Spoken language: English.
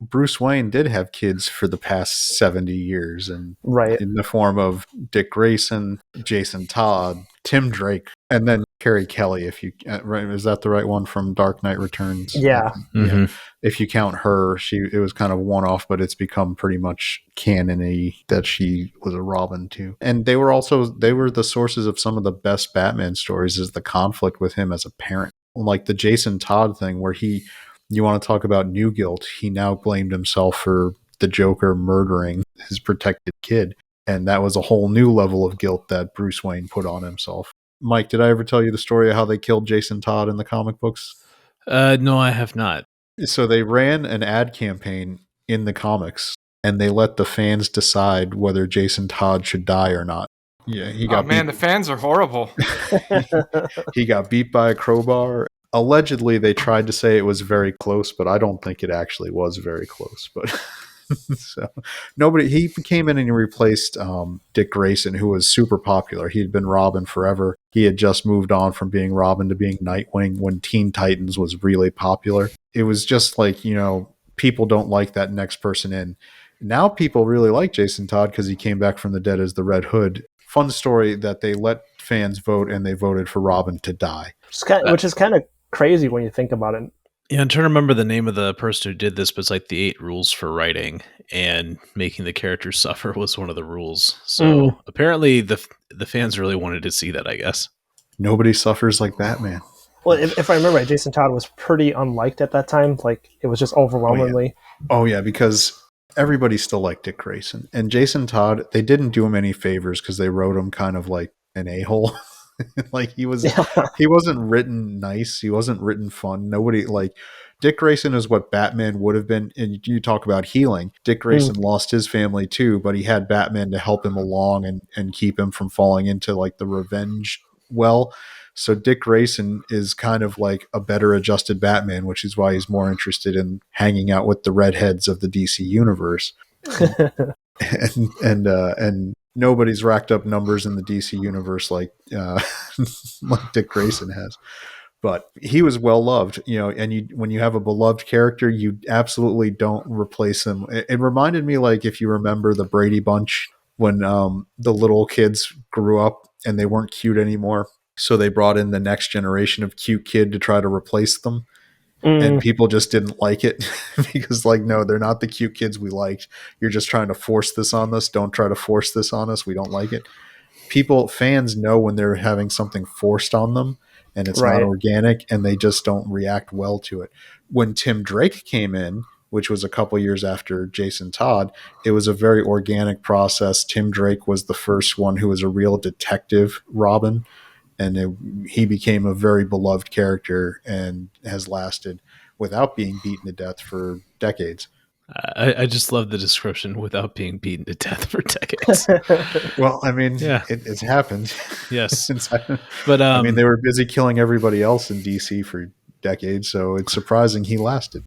Bruce Wayne did have kids for the past 70 years, and Right. in the form of Dick Grayson, Jason Todd, Tim Drake, and then Carrie Kelly. If you right, is that the right one from Dark Knight Returns? Yeah. Yeah. If you count her, it was kind of one off, but it's become pretty much canon-y that she was a Robin too. And they were the sources of some of the best Batman stories. Is the conflict with him as a parent, like the Jason Todd thing, where you want to talk about new guilt. He now blamed himself for the Joker murdering his protected kid. And that was a whole new level of guilt that Bruce Wayne put on himself. Mike, did I ever tell you the story of how they killed Jason Todd in the comic books? No, I have not. So they ran an ad campaign in the comics, and they let the fans decide whether Jason Todd should die or not. Yeah, he got the fans are horrible. He got beat by a crowbar. Allegedly, they tried to say it was very close, but I don't think it actually was very close. But so he came in and he replaced Dick Grayson, who was super popular. He had been Robin forever. He had just moved on from being Robin to being Nightwing when Teen Titans was really popular. It was just like, people don't like that next person in. Now people really like Jason Todd because he came back from the dead as the Red Hood. Fun story that they let fans vote, and they voted for Robin to die. Which is kind of crazy when you think about it. Yeah, I'm trying to remember the name of the person who did this, but it's like the 8 rules for writing, and making the characters suffer was one of the rules. So apparently the fans really wanted to see that, I guess. Nobody suffers like Batman. Well, if I remember right, Jason Todd was pretty unliked at that time. Like, it was just overwhelmingly. Oh, yeah, because everybody still liked Dick Grayson. And Jason Todd, they didn't do him any favors because they wrote him kind of like an a-hole. Like, he wasn't written nice. He wasn't written fun. Nobody, like, Dick Grayson is what Batman would have been. And you talk about healing. Dick Grayson lost his family too, but he had Batman to help him along and keep him from falling into like the revenge well. So Dick Grayson is kind of like a better adjusted Batman, which is why he's more interested in hanging out with the redheads of the DC universe. and nobody's racked up numbers in the DC universe like like Dick Grayson has. But he was well loved, and when you have a beloved character, you absolutely don't replace him. It reminded me, like, if you remember the Brady Bunch, when the little kids grew up and they weren't cute anymore. So they brought in the next generation of cute kid to try to replace them. And people just didn't like it because, like, no, they're not the cute kids we liked. You're just trying to force this on us. Don't try to force this on us. We don't like it. Fans know when they're having something forced on them and it's not organic, and they just don't react well to it. When Tim Drake came in, which was a couple years after Jason Todd, it was a very organic process. Tim Drake was the first one who was a real detective Robin. And he became a very beloved character and has lasted without being beaten to death for decades. I just love the description, without being beaten to death for decades. Well, I mean, it's happened. Yes. But I mean, they were busy killing everybody else in DC for decades, so it's surprising he lasted.